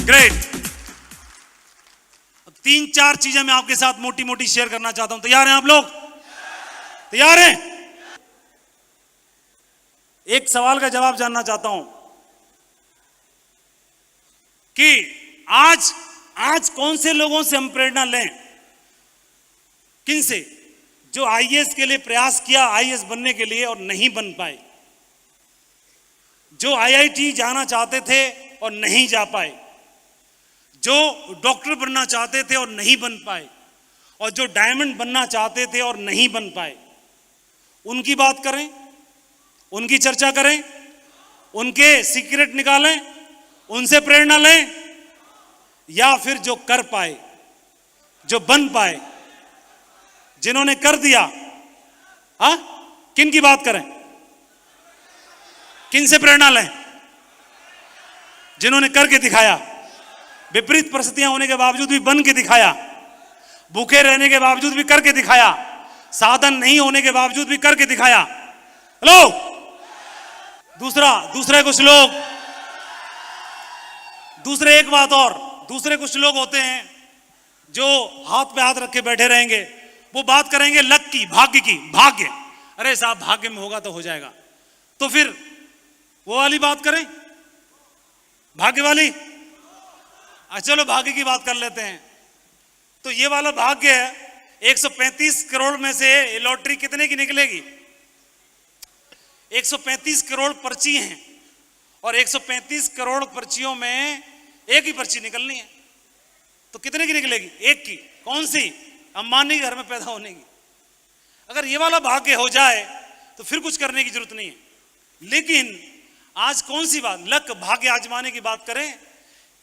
Great. 3-4 चीजें मैं आपके साथ मोटी मोटी शेयर करना चाहता हूं। तैयार हैं आप लोग? तैयार हैं? एक सवाल का जवाब जानना चाहता हूं कि आज कौन से लोगों से हम प्रेरणा लें? किन से? जो आईएएस के लिए प्रयास किया, आईएएस बनने के लिए, और नहीं बन पाए। जो आईआईटी जाना चाहते थे और नहीं जा पाए। जो डॉक्टर बनना चाहते थे और नहीं बन पाए। और जो डायमंड बनना चाहते थे और नहीं बन पाए। उनकी बात करें, उनकी चर्चा करें, उनके सीक्रेट निकालें, उनसे प्रेरणा लें, या फिर जो कर पाए, जो बन पाए, जिन्होंने कर दिया? किन की बात करें? किन से प्रेरणा लें? जिन्होंने करके दिखाया, विपरीत परिस्थितियां होने के बावजूद भी बन के दिखाया, भूखे रहने के बावजूद भी करके दिखाया, साधन नहीं होने के बावजूद भी करके दिखाया। हेलो। दूसरे कुछ लोग, दूसरे एक बात और, दूसरे कुछ लोग होते हैं जो हाथ पे हाथ रख के बैठे रहेंगे। वो बात करेंगे लक की, भाग्य की। भाग्य, अरे साहब भाग्य में होगा तो हो जाएगा। तो फिर वो वाली बात करें, भाग्य वाली। चलो भाग्य की बात कर लेते हैं। तो ये वाला भाग्य है, 135 करोड़ में से लॉटरी कितने की निकलेगी? 135 करोड़ पर्ची हैं और 135 करोड़ पर्चियों में एक ही पर्ची निकलनी है। तो कितने की निकलेगी? एक की। कौन सी? अंबानी के घर में पैदा होने की। अगर ये वाला भाग्य हो जाए तो फिर कुछ करने की जरूरत नहीं है। लेकिन आज कौन सी बात, लक, भाग्य आजमाने की बात करें,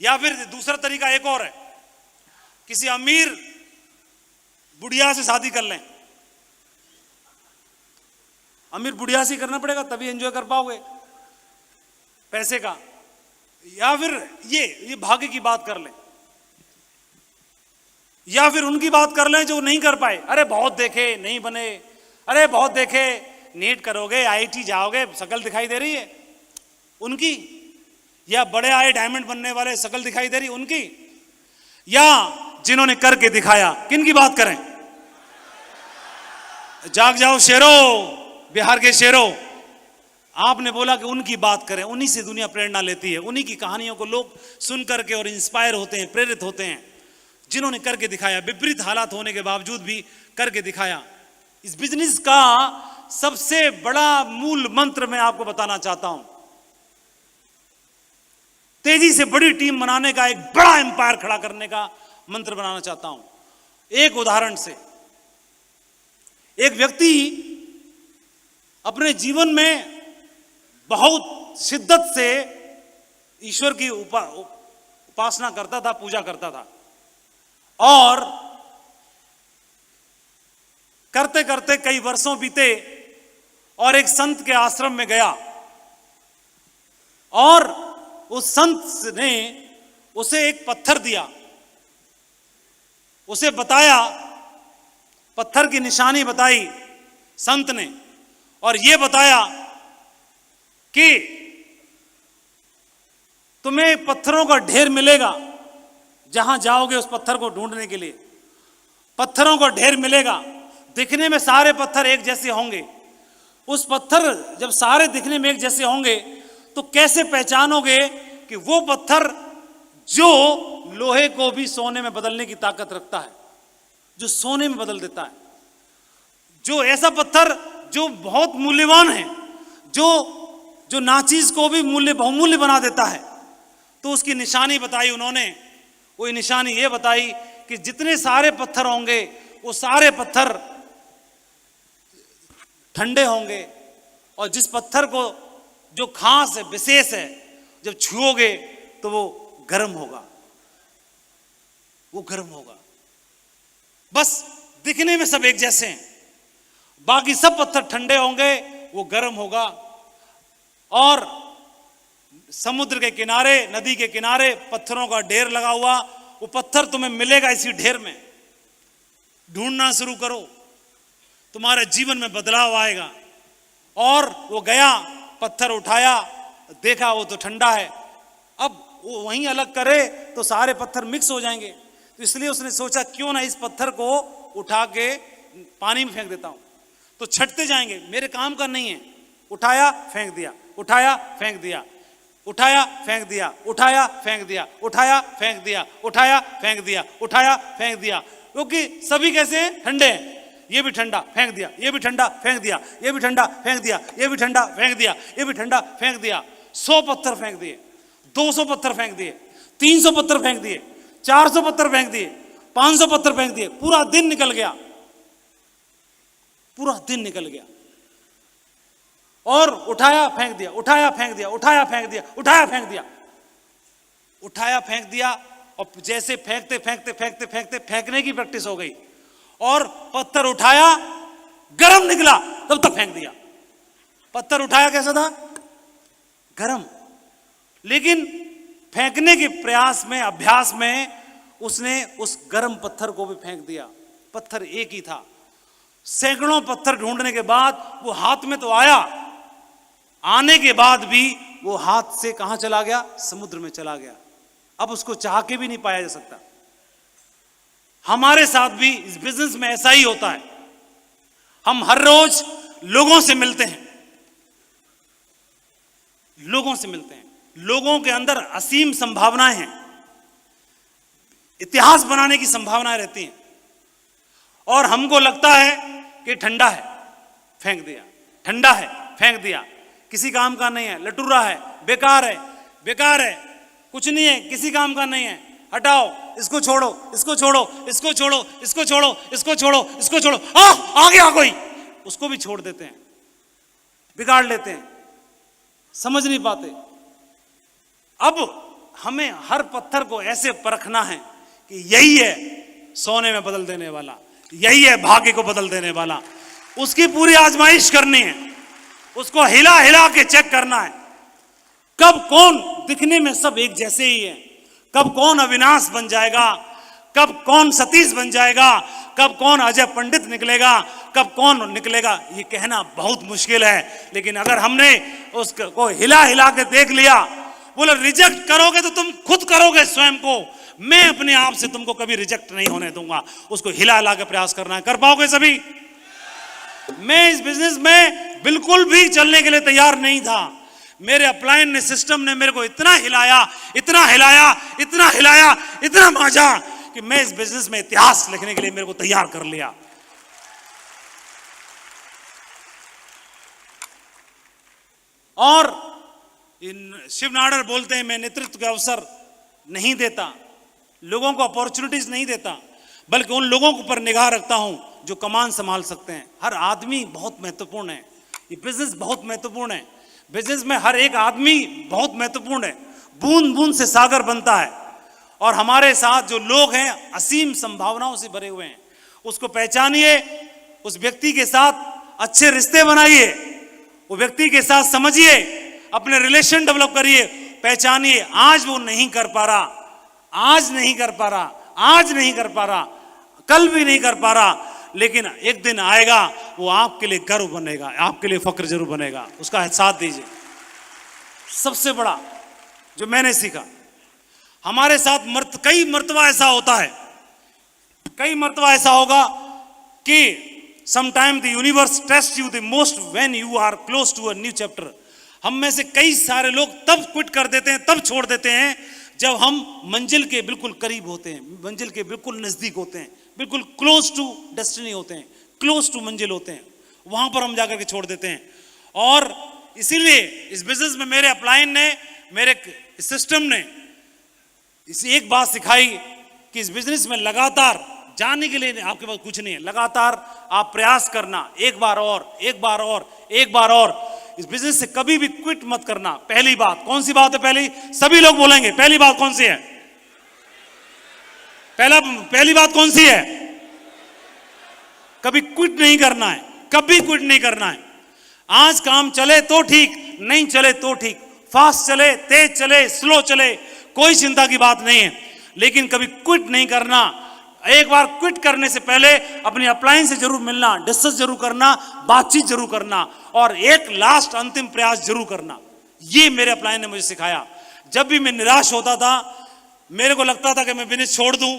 या फिर दूसरा तरीका एक और है, किसी अमीर बुढ़िया से शादी कर लें। अमीर बुढ़िया से करना पड़ेगा तभी एंजॉय कर पाओगे पैसे का। या फिर ये भाग्य की बात कर लें, या फिर उनकी बात कर लें जो नहीं कर पाए। अरे बहुत देखे नहीं बने, अरे बहुत देखे, नीट करोगे, आईआईटी जाओगे, शकल दिखाई दे रही है उनकी। या बड़े आए डायमंड बनने वाले, शकल दिखाई दे रही उनकी। या जिन्होंने करके दिखाया, किन की बात करें? जाग जाओ शेरों, बिहार के शेरों। आपने बोला कि उनकी बात करें। उन्हीं से दुनिया प्रेरणा लेती है। उन्हीं की कहानियों को लोग सुन करके और इंस्पायर होते हैं, प्रेरित होते हैं, जिन्होंने करके दिखाया, विपरीत हालात होने के बावजूद भी करके दिखाया। इस बिजनेस का सबसे बड़ा मूल मंत्र मैं आपको बताना चाहता हूं। तेजी से बड़ी टीम बनाने का, एक बड़ा एम्पायर खड़ा करने का मंत्र बनाना चाहता हूं। एक उदाहरण से, एक व्यक्ति अपने जीवन में बहुत शिद्दत से ईश्वर की उपासना करता था, पूजा करता था, और करते करते कई वर्षों बीते और एक संत के आश्रम में गया, और उस संत ने उसे एक पत्थर दिया। उसे बताया, पत्थर की निशानी बताई संत ने, और यह बताया कि तुम्हें पत्थरों का ढेर मिलेगा जहां जाओगे उस पत्थर को ढूंढने के लिए। पत्थरों का ढेर मिलेगा, दिखने में सारे पत्थर एक जैसे होंगे। उस पत्थर जब सारे दिखने में एक जैसे होंगे तो कैसे पहचानोगे कि वो पत्थर जो लोहे को भी सोने में बदलने की ताकत रखता है, जो सोने में बदल देता है, जो ऐसा पत्थर जो बहुत मूल्यवान है, जो नाचीज को भी बहुमूल्य बना देता है। तो उसकी निशानी बताई उन्होंने। वो निशानी ये बताई कि जितने सारे पत्थर होंगे वो सारे पत्थर ठंडे होंगे, और जिस पत्थर को जो खास है, विशेष है, जब छुओगे तो वो गर्म होगा, वो गर्म होगा। बस दिखने में सब एक जैसे हैं, बाकी सब पत्थर ठंडे होंगे, वो गर्म होगा। और समुद्र के किनारे, नदी के किनारे पत्थरों का ढेर लगा हुआ, वो पत्थर तुम्हें मिलेगा इसी ढेर में। ढूंढना शुरू करो, तुम्हारे जीवन में बदलाव आएगा। और वो गया, पत्थर उठाया, देखा वो तो ठंडा है। अब वो वहीं अलग करे तो सारे पत्थर मिक्स हो जाएंगे। तो इसलिए उसने सोचा क्यों ना इस पत्थर को उठा के पानी में फेंक देता हूं, तो छटते जाएंगे, मेरे काम का नहीं है। उठाया फेंक दिया, उठाया फेंक दिया, उठाया फेंक दिया, उठाया फेंक दिया, उठाया फेंक दिया, उठाया फेंक दिया, उठाया फेंक दिया, क्योंकि सभी कैसे हैं? ठंडे हैं। ये भी ठंडा फेंक दिया, ये भी ठंडा फेंक दिया, ये भी ठंडा फेंक दिया, ये भी ठंडा फेंक दिया, ये भी ठंडा फेंक दिया। 100 पत्थर फेंक दिए, 200 पत्थर फेंक दिए, 300 पत्थर फेंक दिए, 400 पत्थर फेंक दिए, 500 पत्थर फेंक दिए। पूरा दिन निकल गया, पूरा दिन निकल गया। और उठाया फेंक दिया, उठाया फेंक दिया, उठाया फेंक दिया, उठाया फेंक दिया, उठाया फेंक दिया। और जैसे फेंकते फेंकते फेंकते फेंकते फेंकने की प्रैक्टिस हो गई और पत्थर उठाया, गरम निकला, तब तक फेंक दिया। पत्थर उठाया कैसा था? गरम। लेकिन फेंकने के प्रयास में, अभ्यास में उसने उस गरम पत्थर को भी फेंक दिया। पत्थर एक ही था। सैकड़ों पत्थर ढूंढने के बाद वो हाथ में तो आया, आने के बाद भी वो हाथ से कहां चला गया? समुद्र में चला गया। अब उसको चाह के भी नहीं पाया जा सकता। हमारे साथ भी इस बिजनेस में ऐसा ही होता है। हम हर रोज लोगों से मिलते हैं, लोगों से मिलते हैं, लोगों के अंदर असीम संभावनाएं हैं, इतिहास बनाने की संभावनाएं रहती हैं, और हमको लगता है कि ठंडा है, फेंक दिया, ठंडा है, फेंक दिया, किसी काम का नहीं है, लटूरा है, बेकार है, बेकार है, कुछ नहीं है, किसी काम का नहीं है, हटाओ, इसको छोड़ो, इसको छोड़ो, इसको छोड़ो, इसको छोड़ो, इसको छोड़ो, इसको छोड़ो, आ गया कोई, उसको भी छोड़ देते हैं, बिगाड़ लेते हैं, समझ नहीं पाते। अब हमें हर पत्थर को ऐसे परखना है कि यही है सोने में बदल देने वाला, यही है भाग्य को बदल देने वाला। उसकी पूरी आजमाइश करनी है, उसको हिला हिला के चेक करना है। कब कौन, दिखने में सब एक जैसे ही है, कब कौन अविनाश बन जाएगा, कब कौन सतीश बन जाएगा, कब कौन अजय पंडित निकलेगा, कब कौन निकलेगा, ये कहना बहुत मुश्किल है। लेकिन अगर हमने उसको हिला हिला के देख लिया, बोले रिजेक्ट करोगे तो तुम खुद करोगे स्वयं को, मैं अपने आप से तुमको कभी रिजेक्ट नहीं होने दूंगा। उसको हिला हिला के प्रयास करना है। कर पाओगे सभी? मैं इस बिजनेस में बिल्कुल भी चलने के लिए तैयार नहीं था। मेरे अपलाइन ने, सिस्टम ने मेरे को इतना हिलाया, इतना हिलाया, इतना हिलाया, इतना मांझा कि मैं इस बिजनेस में इतिहास लिखने के लिए मेरे को तैयार कर लिया। और शिव नाडर बोलते हैं, मैं नेतृत्व का अवसर नहीं देता, लोगों को अपॉर्चुनिटीज नहीं देता, बल्कि उन लोगों पर निगाह रखता हूं जो कमान संभाल सकते हैं। हर आदमी बहुत महत्वपूर्ण है, ये बिजनेस बहुत महत्वपूर्ण है। बिजनेस में हर एक आदमी बहुत महत्वपूर्ण है। बूंद बूंद से सागर बनता है, और हमारे साथ जो लोग हैं असीम संभावनाओं से भरे हुए हैं। उसको पहचानिए, उस व्यक्ति के साथ अच्छे रिश्ते बनाइए, वो व्यक्ति के साथ समझिए, अपने रिलेशन डेवलप करिए, पहचानिए। आज वो नहीं कर पा रहा, आज नहीं कर पा रहा, आज नहीं कर पा रहा, कल भी नहीं कर पा रहा, लेकिन एक दिन आएगा वो आपके लिए गर्व बनेगा, आपके लिए फक्र जरूर बनेगा। उसका साथ दीजिए। सबसे बड़ा जो मैंने सीखा, हमारे साथ कई मर्तबा ऐसा होता है, कई मर्तबा ऐसा होगा कि sometime the universe test you the most when you are close to a new chapter. हम में से कई सारे लोग तब क्विट कर देते हैं, तब छोड़ देते हैं जब हम मंजिल के बिल्कुल करीब होते हैं, मंजिल के बिल्कुल नजदीक होते हैं, बिल्कुल क्लोज टू डेस्टिनी होते हैं, क्लोज टू मंजिल होते हैं, वहां पर हम जाकर के छोड़ देते हैं। और इसीलिए इस बिजनेस में मेरे अपलाइन ने, मेरे सिस्टम ने इसी एक बात सिखाई कि इस बिजनेस में लगातार जाने के लिए आपके पास कुछ नहीं है, लगातार आप प्रयास करना, एक बार और, एक बार और, एक बार और। इस बिजनेस से कभी भी क्विट मत करना। पहली बात कौन सी बात है? पहली, सभी लोग बोलेंगे, पहली बात कौन सी है? पहली बात कौन सी है? कभी क्विट नहीं करना है, कभी क्विट नहीं करना है। आज काम चले तो ठीक, नहीं चले तो ठीक, फास्ट चले, तेज चले, स्लो चले, कोई चिंता की बात नहीं है, लेकिन कभी क्विट नहीं करना। एक बार क्विट करने से पहले अपनी अपलाइन से जरूर मिलना, डिस्कस जरूर करना, बातचीत जरूर करना, और एक लास्ट अंतिम प्रयास जरूर करना। ये मेरे अपलाइन ने मुझे सिखाया। जब भी मैं निराश होता था, मेरे को लगता था कि मैं बिजनेस छोड़ दूं,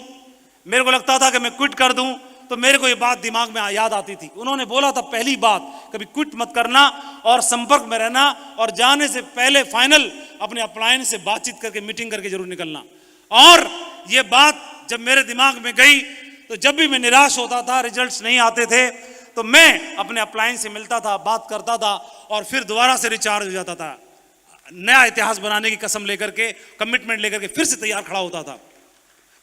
मेरे को लगता था कि मैं क्विट कर दूं, तो मेरे को ये बात दिमाग में याद आती थी। उन्होंने बोला था पहली बात, कभी क्विट मत करना और संपर्क में रहना, और जाने से पहले फाइनल अपने अपलायन से बातचीत करके मीटिंग करके जरूर निकलना। और ये बात जब मेरे दिमाग में गई, तो जब भी मैं निराश होता था, रिजल्ट्स नहीं आते थे, तो मैं अपने अपलायन से मिलता था, बात करता था, और फिर दोबारा से रिचार्ज हो जाता था, नया इतिहास बनाने की कसम लेकर के, कमिटमेंट लेकर के फिर से तैयार खड़ा होता था।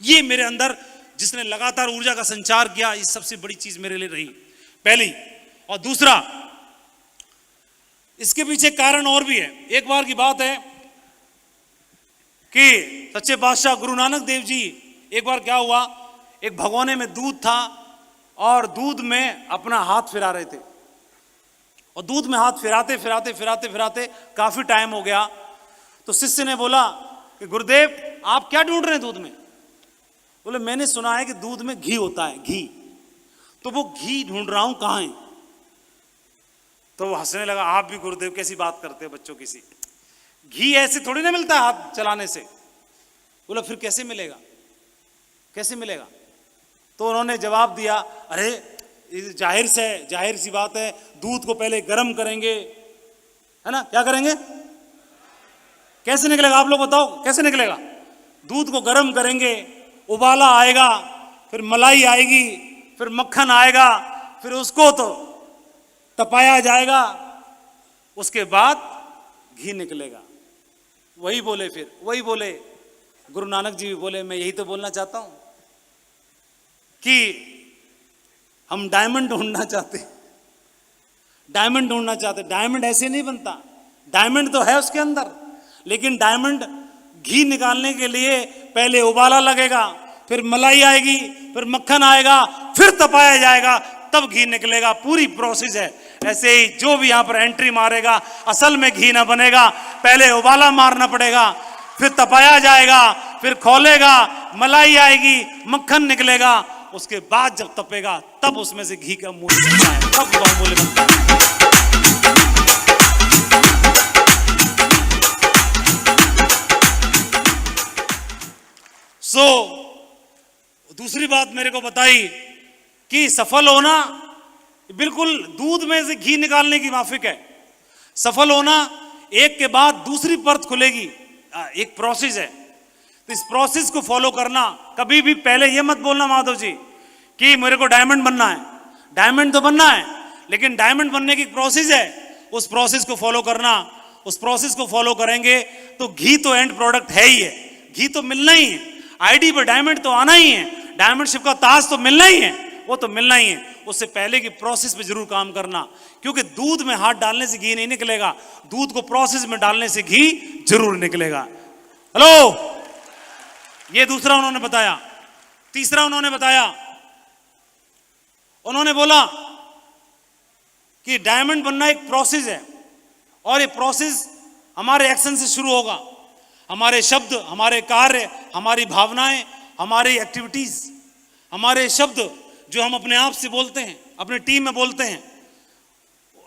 ये मेरे अंदर जिसने लगातार ऊर्जा का संचार किया, ये सबसे बड़ी चीज मेरे लिए रही, पहली। और दूसरा, इसके पीछे कारण और भी है। एक बार की बात है कि सच्चे बादशाह गुरु नानक देव जी, एक बार क्या हुआ, एक भगोने में दूध था और दूध में अपना हाथ फिरा रहे थे, और दूध में हाथ फिराते फिराते फिराते फिराते काफी टाइम हो गया। तो शिष्य ने बोला कि गुरुदेव आप क्या ढूंढ रहे हैं दूध में? बोले मैंने सुना है कि दूध में घी होता है, घी, तो वो घी ढूंढ रहा हूं, कहां है? तो वो हंसने लगा, आप भी गुरुदेव कैसी बात करते हैं बच्चों किसी, घी ऐसे थोड़ी ना मिलता है हाथ चलाने से। बोला फिर कैसे मिलेगा, कैसे मिलेगा? तो उन्होंने जवाब दिया, अरे जाहिर सी बात है, दूध को पहले गर्म करेंगे, है ना, क्या करेंगे? कैसे निकलेगा आप लोग बताओ, कैसे निकलेगा? दूध को गर्म करेंगे, उबाला आएगा, फिर मलाई आएगी, फिर मक्खन आएगा, फिर उसको तो तपाया जाएगा, उसके बाद घी निकलेगा। वही बोले, फिर वही बोले गुरु नानक जी भी बोले, मैं यही तो बोलना चाहता हूं कि हम डायमंड ढूंढना चाहते, डायमंड ढूंढना चाहते। डायमंड ऐसे नहीं बनता, डायमंड तो है उसके अंदर, लेकिन डायमंड घी निकालने के लिए पहले उबाला लगेगा, फिर मलाई आएगी, फिर मक्खन आएगा, फिर तपाया जाएगा, तब घी निकलेगा। पूरी प्रोसेस है। ऐसे ही जो भी यहां पर एंट्री मारेगा, असल में घी ना बनेगा, पहले उबाला मारना पड़ेगा, फिर तपाया जाएगा, फिर खोलेगा, मलाई आएगी, मक्खन निकलेगा, उसके बाद जब तपेगा तब उसमें से घी का मूल्य बनता है, तब बहुमूल्य बनता है। दूसरी बात मेरे को बताई कि सफल होना बिल्कुल दूध में से घी निकालने की माफिक है। सफल होना एक के बाद दूसरी परत खुलेगी, एक प्रोसेस है। तो इस प्रोसेस को फॉलो करना, कभी भी पहले ये मत बोलना माधव जी कि मेरे को डायमंड बनना है। डायमंड तो बनना है, लेकिन डायमंड बनने की प्रोसेस है, उस प्रोसेस को फॉलो करना। उस प्रोसेस को फॉलो करेंगे तो घी तो एंड प्रोडक्ट है ही है, घी तो मिलना ही है, आईडी पर डायमंड तो आना ही है, डायमंडशिप का ताज तो मिलना ही है, वो तो मिलना ही है। उससे पहले की प्रोसेस पे जरूर काम करना, क्योंकि दूध में हाथ डालने से घी नहीं निकलेगा, दूध को प्रोसेस में डालने से घी जरूर निकलेगा। हेलो, ये दूसरा उन्होंने बताया। तीसरा उन्होंने बताया, उन्होंने बोला कि डायमंड बनना एक प्रोसेस है, और ये प्रोसेस हमारे एक्शन से शुरू होगा। हमारे शब्द, हमारे कार्य, हमारी भावनाएं, हमारी एक्टिविटीज, हमारे शब्द जो हम अपने आप से बोलते हैं, अपने टीम में बोलते हैं,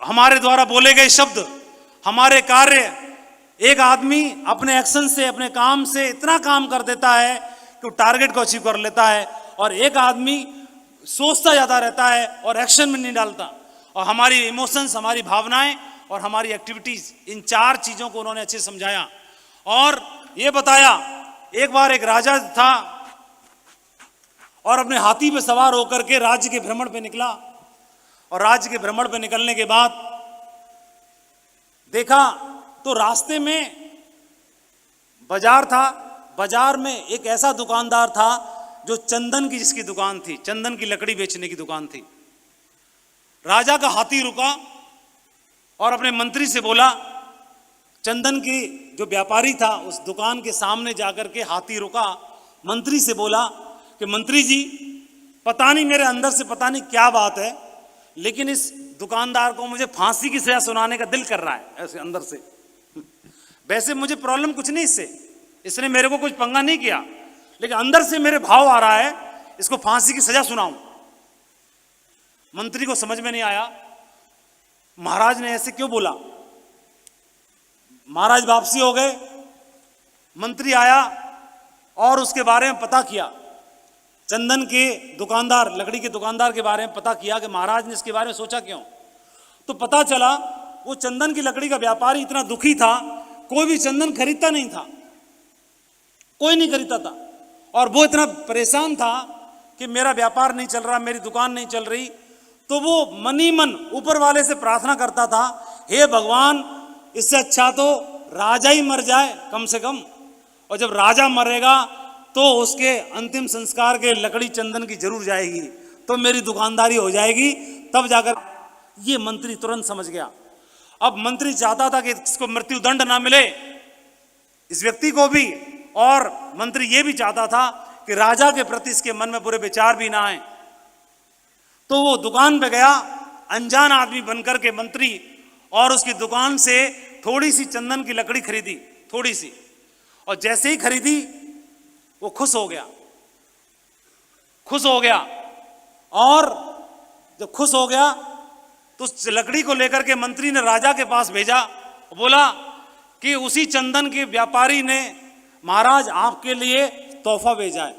हमारे द्वारा बोले गए शब्द, हमारे कार्य। एक आदमी अपने एक्शन से, अपने काम से इतना काम कर देता है कि वो टारगेट को अचीव कर लेता है, और एक आदमी सोचता जाता रहता है और एक्शन में नहीं डालता। और हमारी इमोशंस, हमारी भावनाएं और हमारी एक्टिविटीज, इन चार चीजों को उन्होंने अच्छे समझाया और ये बताया। एक बार एक राजा था और अपने हाथी पे सवार होकर के राज्य के भ्रमण पे निकला, और राज्य के भ्रमण पे निकलने के बाद देखा तो रास्ते में बाजार था। बाजार में एक ऐसा दुकानदार था जो चंदन की, जिसकी दुकान थी, चंदन की लकड़ी बेचने की दुकान थी। राजा का हाथी रुका और अपने मंत्री से बोला, चंदन की जो व्यापारी था उस दुकान के सामने जाकर के हाथी रुका, मंत्री से बोला कि मंत्री जी, पता नहीं मेरे अंदर से पता नहीं क्या बात है, लेकिन इस दुकानदार को मुझे फांसी की सजा सुनाने का दिल कर रहा है, ऐसे अंदर से। वैसे मुझे प्रॉब्लम कुछ नहीं इससे, इसने मेरे को कुछ पंगा नहीं किया, लेकिन अंदर से मेरे भाव आ रहा है इसको फांसी की सजा सुनाऊं। मंत्री को समझ में नहीं आया महाराज ने ऐसे क्यों बोला। महाराज वापसी हो गए मंत्री आया और उसके बारे में पता किया, चंदन के दुकानदार, लकड़ी के दुकानदार के बारे में पता किया कि महाराज ने इसके बारे में सोचा क्यों। तो पता चला वो चंदन की लकड़ी का व्यापारी इतना दुखी था, कोई भी चंदन खरीदता नहीं था, कोई नहीं खरीदता था, और वो इतना परेशान था कि मेरा व्यापार नहीं चल रहा, मेरी दुकान नहीं चल रही। तो वो मन ही मन ऊपर वाले से प्रार्थना करता था, हे भगवान, इससे अच्छा तो राजा ही मर जाए कम से कम, और जब राजा मरेगा तो उसके अंतिम संस्कार के लकड़ी चंदन की जरूर जाएगी, तो मेरी दुकानदारी हो जाएगी। तब जाकर ये मंत्री तुरंत समझ गया। अब मंत्री चाहता था कि इसको मृत्यु दंड ना मिले, इस व्यक्ति को भी, और मंत्री ये भी चाहता था कि राजा के प्रति इसके मन में बुरे विचार भी ना आए। तो वो दुकान पे गया, अनजान आदमी बनकर के मंत्री, और उसकी दुकान से थोड़ी सी चंदन की लकड़ी खरीदी, थोड़ी सी, और जैसे ही खरीदी वो खुश हो गया, खुश हो गया। और जब खुश हो गया तो उस लकड़ी को लेकर के मंत्री ने राजा के पास भेजा, बोला कि उसी चंदन के व्यापारी ने महाराज आपके लिए तोहफा भेजा है।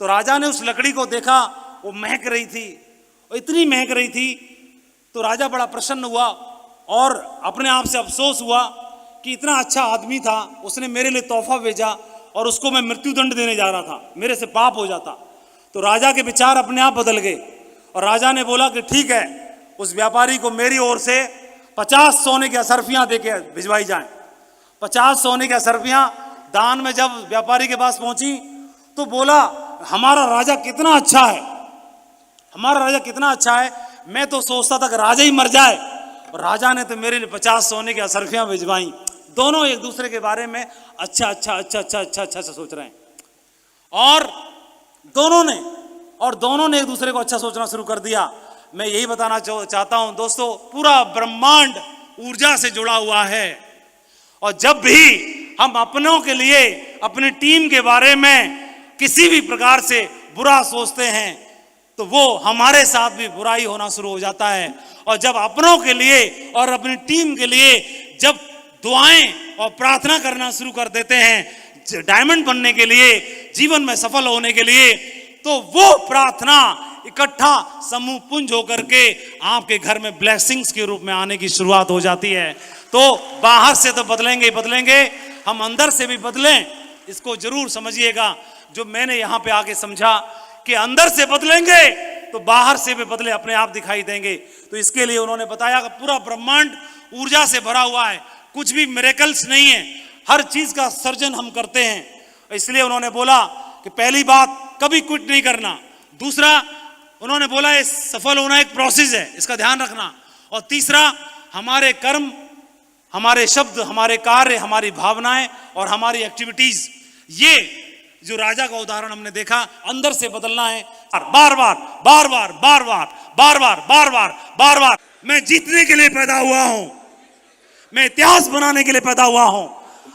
तो राजा ने उस लकड़ी को देखा, वो महक रही थी, वो इतनी महक रही थी, तो राजा बड़ा प्रसन्न हुआ और अपने आप से अफसोस हुआ कि इतना अच्छा आदमी था, उसने मेरे लिए तोहफा भेजा और उसको मैं मृत्युदंड देने जा रहा था, मेरे से पाप हो जाता। तो राजा के विचार अपने आप बदल गए और राजा ने बोला कि ठीक है, उस व्यापारी को मेरी ओर से 50 सोने की असरफियां देके भिजवाई जाएं। 50 सोने की असरफियां दान में जब व्यापारी के पास पहुंची तो बोला, हमारा राजा कितना अच्छा है, हमारा राजा कितना अच्छा है, मैं तो सोचता था कि राजा ही मर जाए, और राजा ने तो मेरे लिए 50 सोने की असरफियां भिजवाई। दोनों एक दूसरे के बारे में अच्छा अच्छा अच्छा अच्छा अच्छा अच्छा अच्छा सोच रहे हैं, और दोनों ने एक दूसरे को अच्छा सोचना शुरू कर दिया। मैं यही बताना चाहता हूं दोस्तों, पूरा ब्रह्मांड ऊर्जा से जुड़ा हुआ है, और जब भी हम अपनों के लिए, अपनी टीम के बारे में किसी भी प्रकार से बुरा सोचते हैं तो वो हमारे साथ भी बुराई होना शुरू हो जाता है। और जब अपनों के लिए और अपनी टीम के लिए जब दुआएं और प्रार्थना करना शुरू कर देते हैं डायमंड बनने के लिए, जीवन में सफल होने के लिए, तो वो प्रार्थना इकट्ठा समूह पुंज होकर के आपके घर में ब्लेसिंग्स के रूप में आने की शुरुआत हो जाती है। तो बाहर से तो बदलेंगे बदलेंगे, हम अंदर से भी बदलें, इसको जरूर समझिएगा। जो मैंने यहां पे आके समझा कि अंदर से बदलेंगे तो बाहर से भी बदले अपने आप दिखाई देंगे। तो इसके लिए उन्होंने बताया कि पूरा ब्रह्मांड ऊर्जा से भरा हुआ है, कुछ भी मिरेकल्स नहीं है, हर चीज का सर्जन हम करते हैं। इसलिए उन्होंने बोला कि पहली बात, कभी क्विट नहीं करना। दूसरा, उन्होंने बोला ये सफल होना एक प्रोसेस है, इसका ध्यान रखना। और तीसरा, हमारे कर्म, हमारे शब्द, हमारे कार्य, हमारी भावनाएं और हमारी एक्टिविटीज, ये जो राजा का उदाहरण हमने देखा, अंदर से बदलना है। बार बार बार बार बार बार बार बार बार बार बार बार मैं जीतने के लिए पैदा हुआ हूं, मैं इतिहास बनाने के लिए पैदा हुआ हूं।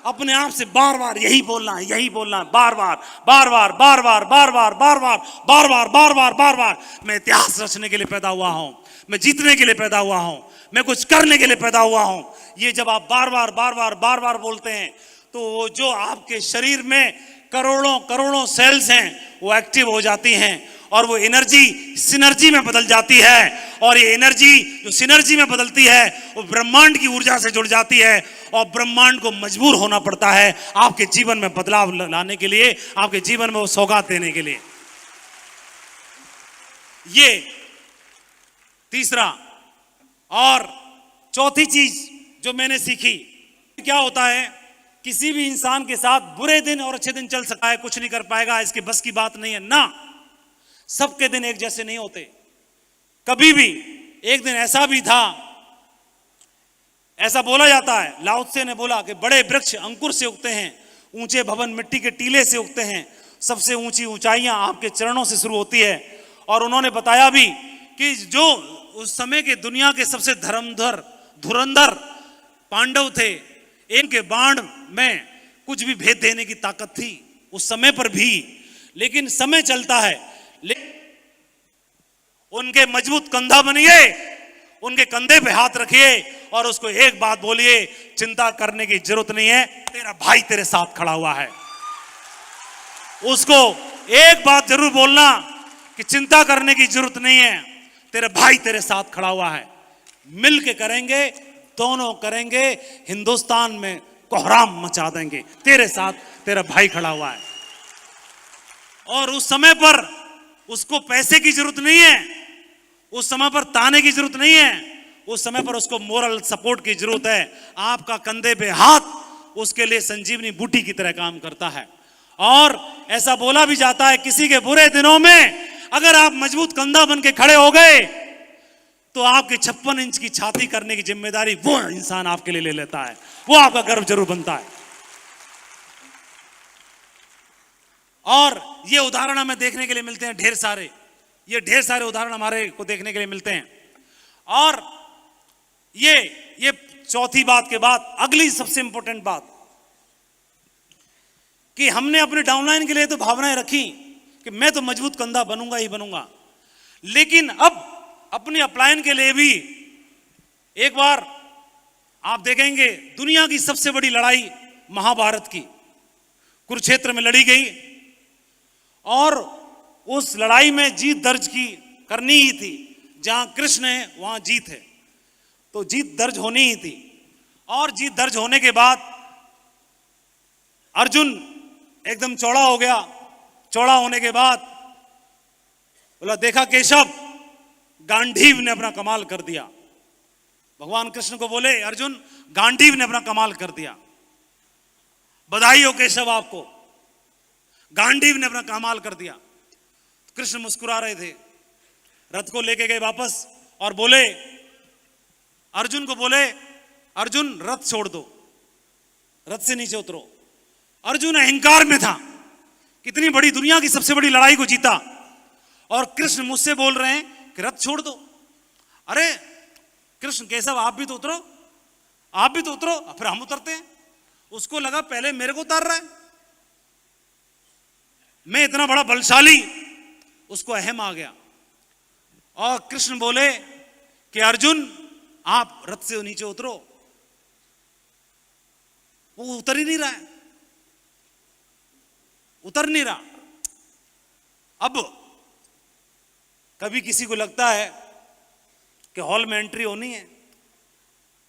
अपने आप से बार बार यही बोलना है, यही बोलना है, बार बार बार बार बार बार बार बार बार बार बार बार बार बार बार बार मैं इतिहास रचने के लिए पैदा हुआ हूं, मैं जीतने के लिए पैदा हुआ हूं, मैं कुछ करने के लिए पैदा हुआ हूं। ये जब आप बार बार बार बार बार बार बोलते हैं तो जो आपके शरीर में करोड़ों करोड़ों सेल्स हैं वो एक्टिव हो जाती हैं और वो एनर्जी सिनर्जी में बदल जाती है। और ये एनर्जी जो सिनर्जी में बदलती है वो ब्रह्मांड की ऊर्जा से जुड़ जाती है और ब्रह्मांड को मजबूर होना पड़ता है आपके जीवन में बदलाव लाने के लिए, आपके जीवन में वो सौगात देने के लिए। ये तीसरा। और चौथी चीज जो मैंने सीखी, क्या होता है, किसी भी इंसान के साथ बुरे दिन और अच्छे दिन चल सकता है, कुछ नहीं कर पाएगा, इसके बस की बात नहीं है ना। सबके दिन एक जैसे नहीं होते। कभी भी एक दिन ऐसा भी था, ऐसा बोला जाता है, लाओ त्से ने बोला कि बड़े वृक्ष अंकुर से उगते हैं, ऊंचे भवन मिट्टी के टीले से उगते हैं, सबसे ऊंची ऊंचाइयां आपके चरणों से शुरू होती है। और उन्होंने बताया भी कि जो उस समय के दुनिया के सबसे धुरंधर पांडव थे, इनके बाण में कुछ भी भेद देने की ताकत थी उस समय पर भी। लेकिन समय चलता है, उनके मजबूत कंधा बनिए, उनके कंधे पे हाथ रखिए और उसको एक बात बोलिए, चिंता करने की जरूरत नहीं है, तेरा भाई तेरे साथ खड़ा हुआ है। उसको एक बात जरूर बोलना कि चिंता करने की जरूरत नहीं है, तेरे भाई तेरे साथ खड़ा हुआ है। मिल के करेंगे, दोनों करेंगे, हिंदुस्तान में कोहराम मचा देंगे, तेरे साथ तेरा भाई खड़ा हुआ है। और उस समय पर उसको पैसे की जरूरत नहीं है, उस समय पर ताने की जरूरत नहीं है, उस समय पर उसको मोरल सपोर्ट की जरूरत है। आपका कंधे पे हाथ उसके लिए संजीवनी बूटी की तरह काम करता है। और ऐसा बोला भी जाता है, किसी के बुरे दिनों में अगर आप मजबूत कंधा बन के खड़े हो गए तो आपके 56 इंच की छाती करने की जिम्मेदारी वो इंसान आपके लिए ले लेता है, वो आपका गर्व जरूर बनता है। और ये उदाहरण हमें देखने के लिए मिलते हैं ढेर सारे, ये ढेर सारे उदाहरण हमारे को देखने के लिए मिलते हैं। और ये चौथी बात के बाद अगली सबसे इंपॉर्टेंट बात कि हमने अपने डाउनलाइन के लिए तो भावनाएं रखी कि मैं तो मजबूत कंधा बनूंगा ही बनूंगा, लेकिन अब अपनी अपलाइन के लिए भी एक बार आप देखेंगे, दुनिया की सबसे बड़ी लड़ाई महाभारत की कुरुक्षेत्र में लड़ी गई और उस लड़ाई में जीत दर्ज की करनी ही थी। जहां कृष्ण है वहां जीत है, तो जीत दर्ज होनी ही थी। और जीत दर्ज होने के बाद अर्जुन एकदम चौड़ा हो गया। चौड़ा होने के बाद बोला, देखा केशव, गांडीव ने अपना कमाल कर दिया। भगवान कृष्ण को बोले, अर्जुन गांडीव ने अपना कमाल कर दिया, बधाई हो केशव आपको, गांडीव ने अपना कमाल कर दिया। कृष्ण मुस्कुरा रहे थे, रथ को लेके गए वापस और बोले, अर्जुन को बोले, अर्जुन रथ छोड़ दो, रथ से नीचे उतरो। अर्जुन अहंकार में था, कितनी बड़ी दुनिया की सबसे बड़ी लड़ाई को जीता, और कृष्ण मुझसे बोल रहे हैं कि रथ छोड़ दो। अरे कृष्ण केशव आप भी तो उतरो, आप भी तो उतरो, फिर हम उतरते हैं। उसको लगा पहले मेरे को उतार रहा है, मैं इतना बड़ा बलशाली, उसको अहम आ गया। और कृष्ण बोले कि अर्जुन आप रथ से नीचे उतरो। वो उतर ही नहीं रहा है, उतर नहीं रहा। अब कभी किसी को लगता है कि हॉल में एंट्री होनी है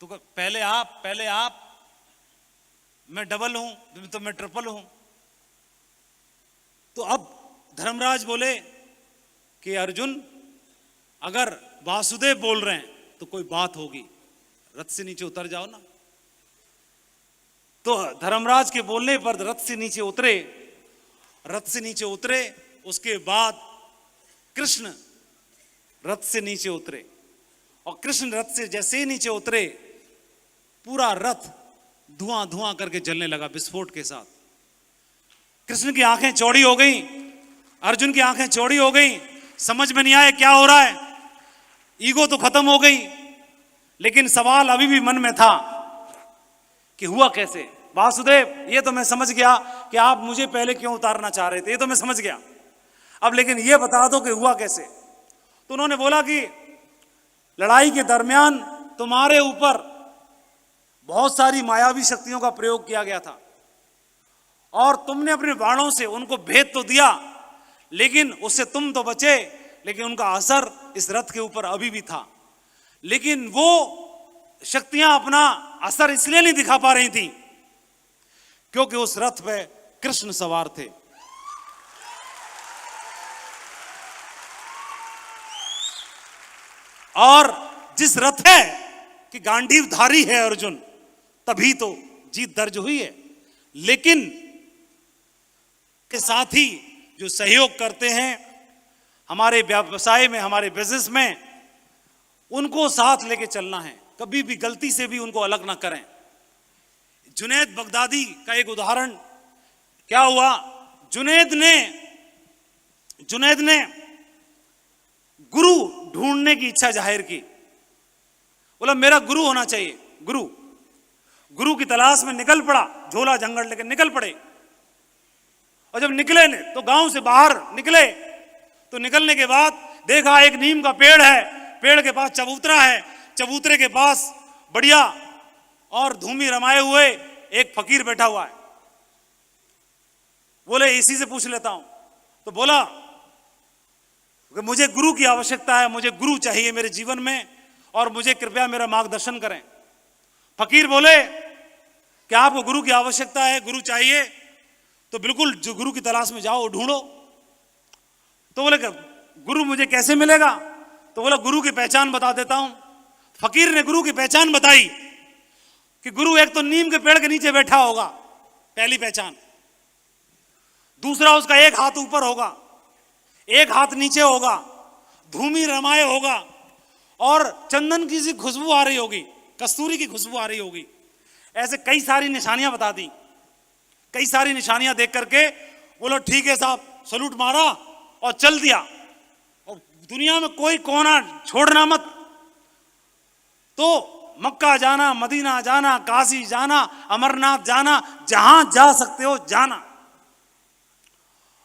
तो पहले आप, मैं डबल हूं तो मैं ट्रिपल हूं। तो अब धर्मराज बोले कि अर्जुन अगर वासुदेव बोल रहे हैं तो कोई बात होगी, रथ से नीचे उतर जाओ ना। तो धर्मराज के बोलने पर रथ से नीचे उतरे। रथ से नीचे उतरे, उसके बाद कृष्ण रथ से नीचे उतरे, और कृष्ण रथ से जैसे ही नीचे उतरे, पूरा रथ धुआं धुआं करके जलने लगा विस्फोट के साथ। कृष्ण की आंखें चौड़ी हो गई, अर्जुन की आंखें चौड़ी हो गई, समझ में नहीं आया क्या हो रहा है। ईगो तो खत्म हो गई, लेकिन सवाल अभी भी मन में था कि हुआ कैसे। वासुदेव ये तो मैं समझ गया कि आप मुझे पहले क्यों उतारना चाह रहे थे, ये तो मैं समझ गया, अब लेकिन ये बता दो कि हुआ कैसे। तो उन्होंने बोला कि लड़ाई के दरमियान तुम्हारे ऊपर बहुत सारी मायावी शक्तियों का प्रयोग किया गया था, और तुमने अपने बाणों से उनको भेद तो दिया, लेकिन उससे तुम तो बचे, लेकिन उनका असर इस रथ के ऊपर अभी भी था। लेकिन वो शक्तियां अपना असर इसलिए नहीं दिखा पा रही थी क्योंकि उस रथ पे कृष्ण सवार थे। और जिस रथ है कि गांडीव धारी है अर्जुन, तभी तो जीत दर्ज हुई है। लेकिन के साथ ही जो सहयोग करते हैं हमारे व्यवसाय में, हमारे बिजनेस में, उनको साथ लेके चलना है, कभी भी गलती से भी उनको अलग ना करें। जुनैद बगदादी का एक उदाहरण क्या हुआ, जुनैद ने गुरु ढूंढने की इच्छा जाहिर की। बोला मेरा गुरु होना चाहिए, गुरु की तलाश में निकल पड़ा, झोला जंगल लेकर निकल पड़े। और जब निकले तो गांव से बाहर निकले तो निकलने के बाद देखा एक नीम का पेड़ है, पेड़ के पास चबूतरा है, चबूतरे के पास बढ़िया और धूमी रमाए हुए एक फकीर बैठा हुआ है। बोले इसी से पूछ लेता हूं। तो बोला कि मुझे गुरु की आवश्यकता है, मुझे गुरु चाहिए मेरे जीवन में और मुझे कृपया मेरा मार्गदर्शन करें। फकीर बोले कि आपको गुरु की आवश्यकता है, गुरु चाहिए, तो बिल्कुल जो गुरु की तलाश में जाओ, ढूंढो। तो बोले गुरु मुझे कैसे मिलेगा? तो बोला गुरु की पहचान बता देता हूं। फकीर ने गुरु की पहचान बताई कि गुरु एक तो नीम के पेड़ के नीचे बैठा होगा, पहली पहचान। दूसरा, उसका एक हाथ ऊपर होगा, एक हाथ नीचे होगा, धूमी रमाए होगा और चंदन की सी खुशबू आ रही होगी, कस्तूरी की खुशबू आ रही होगी। ऐसे कई सारी निशानियां बता दी। कई सारी निशानियां देख करके बोलो ठीक है साहब, सलूट मारा और चल दिया। और दुनिया में कोई कोना छोड़ना मत। तो मक्का जाना, मदीना जाना, काशी जाना, अमरनाथ जाना, जहां जा सकते हो जाना।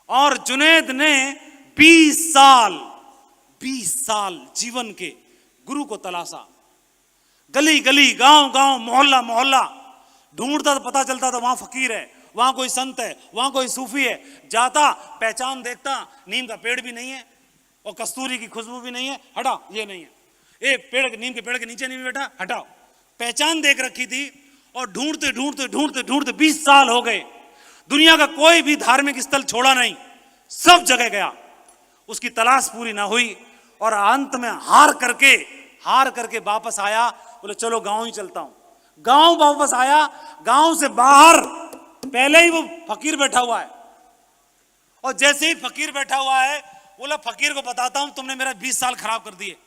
और जुनैद ने 20 साल जीवन के गुरु को तलाशा। गली गली, गांव गांव, मोहल्ला मोहल्ला ढूंढता तो पता चलता था वहां फकीर है, वहां कोई संत है, वहां कोई सूफी है। जाता, पहचान देखता, नीम का पेड़ भी नहीं है और कस्तूरी की खुशबू भी नहीं है, हटा, ये नहीं है। नीम के पेड़ के नीचे नहीं बैठा, हटाओ। पहचान देख रखी थी और ढूंढते ढूंढते ढूंढते ढूंढते 20 साल हो गए। दुनिया का कोई भी धार्मिक स्थल छोड़ा नहीं, सब जगह गया, उसकी तलाश पूरी ना हुई और अंत में हार करके वापस आया। बोले चलो गांव ही चलता हूं। गांव वापस आया। गांव से बाहर पहले ही वो फकीर बैठा हुआ है और जैसे ही फकीर बैठा हुआ है, बोला फकीर को बताता हूं तुमने मेरा 20 साल खराब कर दिए।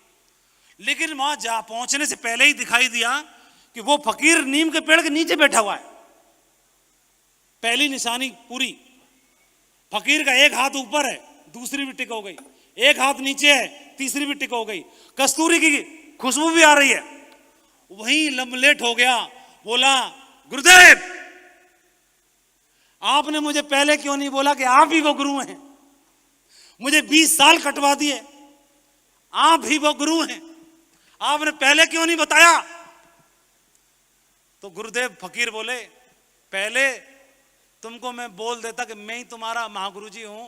लेकिन वहां जा पहुंचने से पहले ही दिखाई दिया कि वो फकीर नीम के पेड़ के नीचे बैठा हुआ है। पहली निशानी पूरी। फकीर का एक हाथ ऊपर है, दूसरी भी टिक हो गई, एक हाथ नीचे है, तीसरी भी टिक हो गई, कस्तूरी की खुशबू भी आ रही है। वहीं लम्बलेट हो गया। बोला गुरुदेव, आपने मुझे पहले क्यों नहीं बोला कि आप ही वो गुरु हैं? मुझे 20 साल कटवा दिए, आप ही वो गुरु हैं, आपने पहले क्यों नहीं बताया? तो गुरुदेव फकीर बोले पहले तुमको मैं बोल देता कि मैं ही तुम्हारा महागुरु जी हूं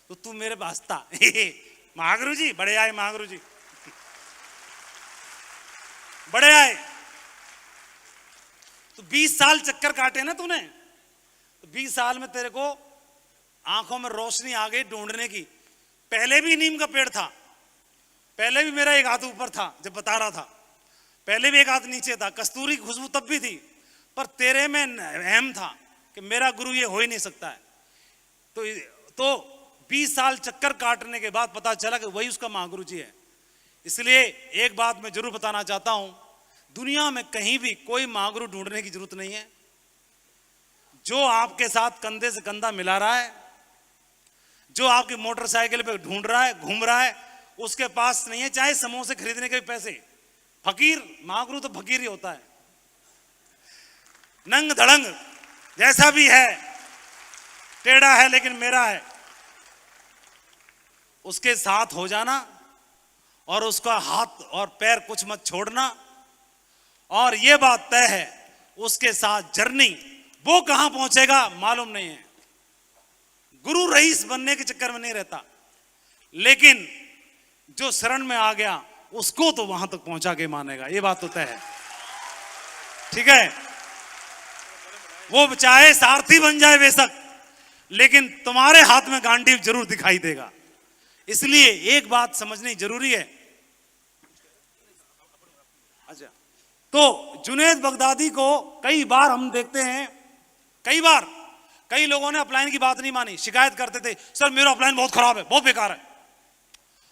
तो तू मेरे पास था। महागुरु जी बड़े आए, महागुरु जी बड़े आए। तो 20 साल चक्कर काटे ना तूने, तो 20 साल में तेरे को आंखों में रोशनी आ गई ढूंढने की। पहले भी नीम का पेड़ था, पहले भी मेरा एक हाथ ऊपर था जब बता रहा था, पहले भी एक हाथ नीचे था, कस्तूरी की खुशबू तब भी थी, पर तेरे में अहम था कि मेरा गुरु ये हो ही नहीं सकता है। तो 20 साल चक्कर काटने के बाद पता चला कि वही उसका महागुरु जी है। इसलिए एक बात मैं जरूर बताना चाहता हूं, दुनिया में कहीं भी कोई महागुरु ढूंढने की जरूरत नहीं है। जो आपके साथ कंधे से कंधा मिला रहा है, जो आपकी मोटरसाइकिल पे ढूंढ रहा है, घूम रहा है, उसके पास नहीं है चाहे समोसे खरीदने के पैसे। फकीर, महागुरु तो फकीर ही होता है। नंग धड़ंग जैसा भी है, टेढ़ा है लेकिन मेरा है, उसके साथ हो जाना और उसका हाथ और पैर कुछ मत छोड़ना। और यह बात तय है उसके साथ जर्नी, वो कहां पहुंचेगा मालूम नहीं है। गुरु रईस बनने के चक्कर में नहीं रहता, लेकिन जो शरण में आ गया उसको तो वहां तक पहुंचा के मानेगा, ये बात तो तय है। ठीक है, वो चाहे सारथी बन जाए बेशक, लेकिन तुम्हारे हाथ में गांडीव जरूर दिखाई देगा। इसलिए एक बात समझनी जरूरी है। अच्छा, तो जुनैद बगदादी को कई बार हम देखते हैं, कई लोगों ने अपलाइन की बात नहीं मानी, शिकायत करते थे सर मेरा अपलाइन बहुत खराब है, बहुत बेकार है।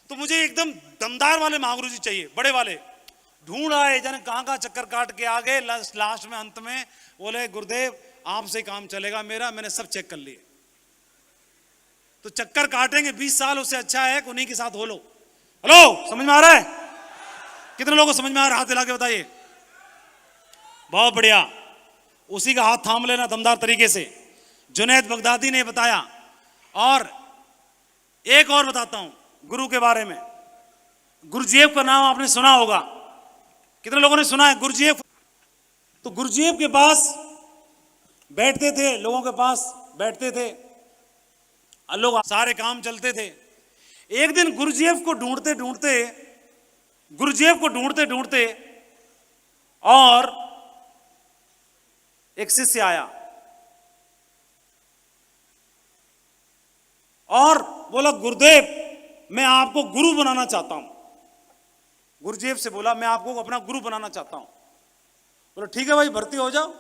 तो मुझे एकदम दमदार वाले महागुरु जी चाहिए, बड़े वाले। ढूंढ आए, जाने कहां चक्कर काट के आ गए, लास्ट में अंत में बोले गुरुदेव आपसे काम चलेगा मेरा, मैंने सब चेक कर लिए। तो चक्कर काटेंगे 20 साल, उससे अच्छा है उन्हीं के साथ हो लो। हेलो, समझ में आ रहा है? कितने लोगों को समझ में आ रहा है? हाथ हिला के बताइए। बहुत बढ़िया, उसी का हाथ थाम लेना दमदार तरीके से। जुनैद बगदादी ने बताया। और एक और बताता हूं गुरु के बारे में। गुरुजीएफ का नाम आपने सुना होगा, कितने लोगों ने सुना है? गुरुजीएफ तो गुरुजीएफ के पास बैठते थे, लोगों के पास बैठते थे, लोग सारे काम चलते थे। एक दिन गुरुजीएफ को ढूंढते ढूंढते और एक शिष्य आया और बोला, गुरुदेव मैं आपको गुरु बनाना चाहता हूं। गुरुजीएफ से बोला, मैं आपको अपना गुरु बनाना चाहता हूं। बोला ठीक है भाई, भर्ती हो जाओ।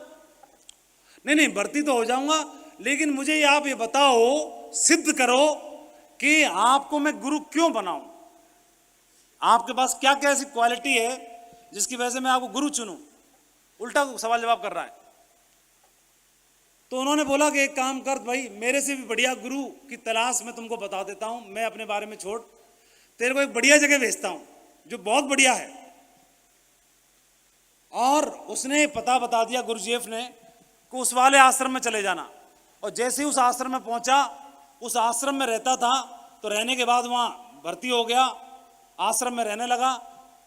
नहीं भर्ती तो हो जाऊंगा, लेकिन मुझे आप ये बताओ, सिद्ध करो कि आपको मैं गुरु क्यों बनाऊं। आपके पास क्या क्या ऐसी क्वालिटी है जिसकी वजह से मैं आपको गुरु चुनूं। उल्टा सवाल जवाब कर रहा है। तो उन्होंने बोला कि एक काम कर भाई, मेरे से भी बढ़िया गुरु की तलाश में तुमको बता देता हूं। मैं अपने बारे में छोड़, तेरे को एक बढ़िया जगह भेजता हूं जो बहुत बढ़िया है। और उसने पता बता दिया गुरुजीएफ ने कि उस वाले आश्रम में चले जाना। और जैसे ही उस आश्रम में पहुंचा, उस आश्रम में रहता था, तो रहने के बाद वहां भर्ती हो गया, आश्रम में रहने लगा।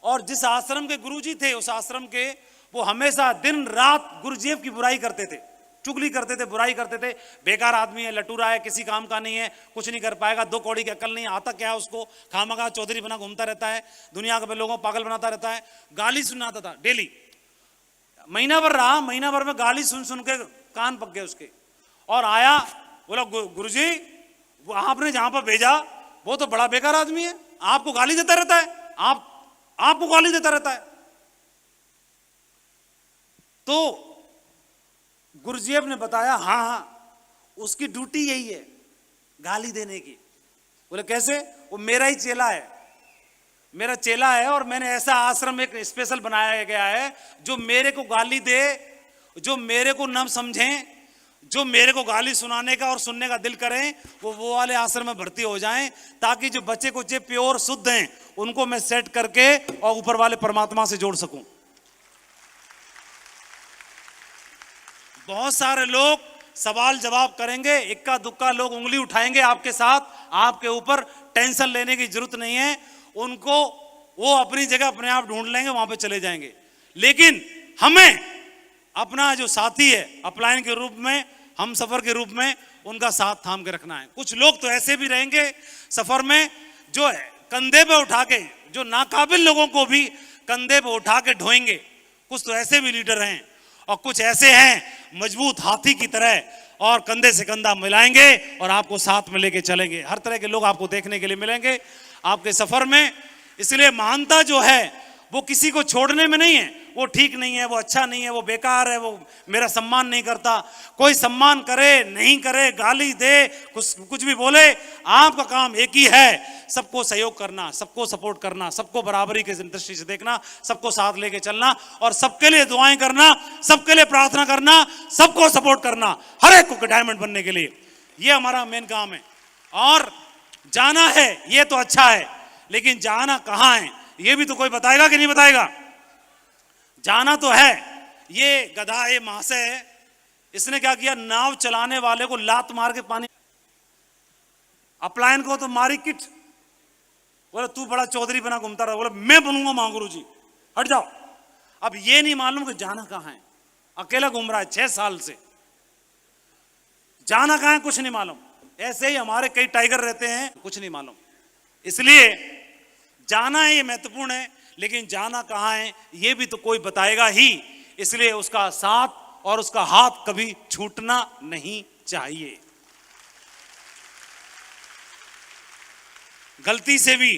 और जिस आश्रम के गुरुजी थे, उस आश्रम के, वो हमेशा दिन रात गुरुजीएफ की बुराई करते थे, चुगली करते थे, बुराई करते थे। बेकार आदमी है, लटूरा है, किसी काम का नहीं है, कुछ नहीं कर पाएगा, 2 कौड़ी की अकल नहीं, आता क्या है उसको, खामखा चौधरी बना घूमता रहता है, दुनिया के लोगों को पागल बनाता रहता है। गाली सुनाता था डेली। महीना भर रहा, महीना भर में गाली सुन सुन के कान पक गए उसके। और आया, बोला गुरुजी आपने जहां पर भेजा वो तो बड़ा बेकार आदमी है, आपको गाली देता रहता है, आपको गाली देता रहता है। तो गुरुजीएफ ने बताया, हाँ उसकी ड्यूटी यही है, गाली देने की। बोले कैसे? वो मेरा ही चेला है, मेरा चेला है, और मैंने ऐसा आश्रम एक स्पेशल बनाया गया है जो मेरे को गाली दे, जो मेरे को न समझें, जो मेरे को गाली सुनाने का और सुनने का दिल करें, वो वाले आश्रम में भर्ती हो जाएं, ताकि जो बच्चे कुछ प्योर शुद्ध हैं उनको मैं सेट करके और ऊपर वाले परमात्मा से जोड़ सकूं। बहुत सारे लोग सवाल जवाब करेंगे, इक्का दुक्का लोग उंगली उठाएंगे आपके साथ, आपके ऊपर। टेंशन लेने की जरूरत नहीं है उनको, वो अपनी जगह अपने आप ढूंढ लेंगे, वहां पे चले जाएंगे। लेकिन हमें अपना जो साथी है, अपलाइन के रूप में, हम सफर के रूप में, उनका साथ थाम के रखना है। कुछ लोग तो ऐसे भी रहेंगे सफर में जो कंधे पे उठा के, जो नाकाबिल लोगों को भी कंधे पे उठा के ढोएंगे। कुछ तो ऐसे भी लीडर हैं, और कुछ ऐसे हैं मजबूत हाथी की तरह, और कंधे से कंधा मिलाएंगे और आपको साथ में लेके चलेंगे। हर तरह के लोग आपको देखने के लिए मिलेंगे आपके सफर में। इसलिए महानता जो है वो किसी को छोड़ने में नहीं है, वो ठीक नहीं है, वो अच्छा नहीं है, वो बेकार है, वो मेरा सम्मान नहीं करता। कोई सम्मान करे नहीं करे, गाली दे, कुछ भी बोले, आपका काम एक ही है, सबको सहयोग करना, सबको सपोर्ट करना, सबको बराबरी के दृष्टि से देखना, सबको साथ लेके चलना, और सबके लिए दुआएं करना, सबके लिए प्रार्थना करना, सबको सपोर्ट करना, हर एक को डायमंड बनने के लिए। ये हमारा मेन काम है। और जाना है ये तो अच्छा है, लेकिन जाना कहां है ये भी तो कोई बताएगा कि नहीं बताएगा। जाना तो है। ये गधा, ये महाशय है, इसने क्या किया, नाव चलाने वाले को लात मार के पानी, अपलायन को तो मारी किट। बोले तू बड़ा चौधरी बना घूमता रहा। बोले मैं बनूंगा महागुरु जी, हट जाओ। अब ये नहीं मालूम कि जाना कहां है, अकेला घूम रहा है 6 साल से, जाना कहां है कुछ नहीं मालूम। ऐसे ही हमारे कई टाइगर रहते हैं, कुछ नहीं मालूम। इसलिए जाना है ये महत्वपूर्ण है, लेकिन जाना कहां है ये भी तो कोई बताएगा ही। इसलिए उसका साथ और उसका हाथ कभी छूटना नहीं चाहिए। गलती से भी,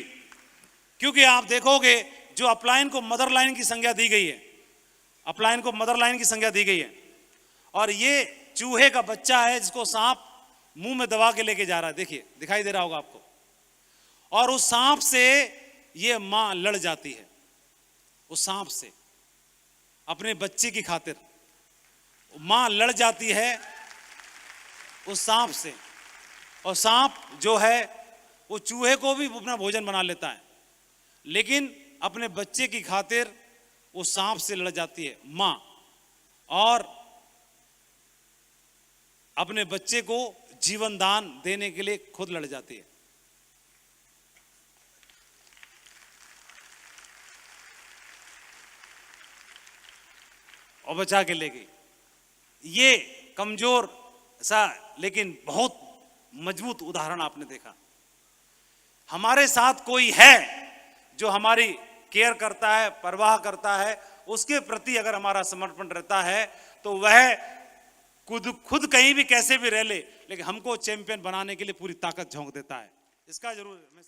क्योंकि आप देखोगे जो अपलाइन को मदर लाइन की संज्ञा दी गई है, अपलाइन को मदर लाइन की संज्ञा दी गई है, और ये चूहे का बच्चा है जिसको सांप मुंह में दबा के लेके जा रहा है। देखिए, दिखाई दे रहा होगा आपको। और उस सांप से ये मां लड़ जाती है, उस सांप से अपने बच्चे की खातिर मां लड़ जाती है उस सांप से। और सांप जो है वो चूहे को भी अपना भोजन बना लेता है, लेकिन अपने बच्चे की खातिर वो सांप से लड़ जाती है मां, और अपने बच्चे को जीवन दान देने के लिए खुद लड़ जाती है। और बचा के ले गई। ये कमजोर सा लेकिन बहुत मजबूत उदाहरण आपने देखा। हमारे साथ कोई है जो हमारी केयर करता है, परवाह करता है, उसके प्रति अगर हमारा समर्पण रहता है तो वह खुद कहीं भी कैसे भी रह ले, लेकिन हमको चैंपियन बनाने के लिए पूरी ताकत झोंक देता है। इसका जरूर मैं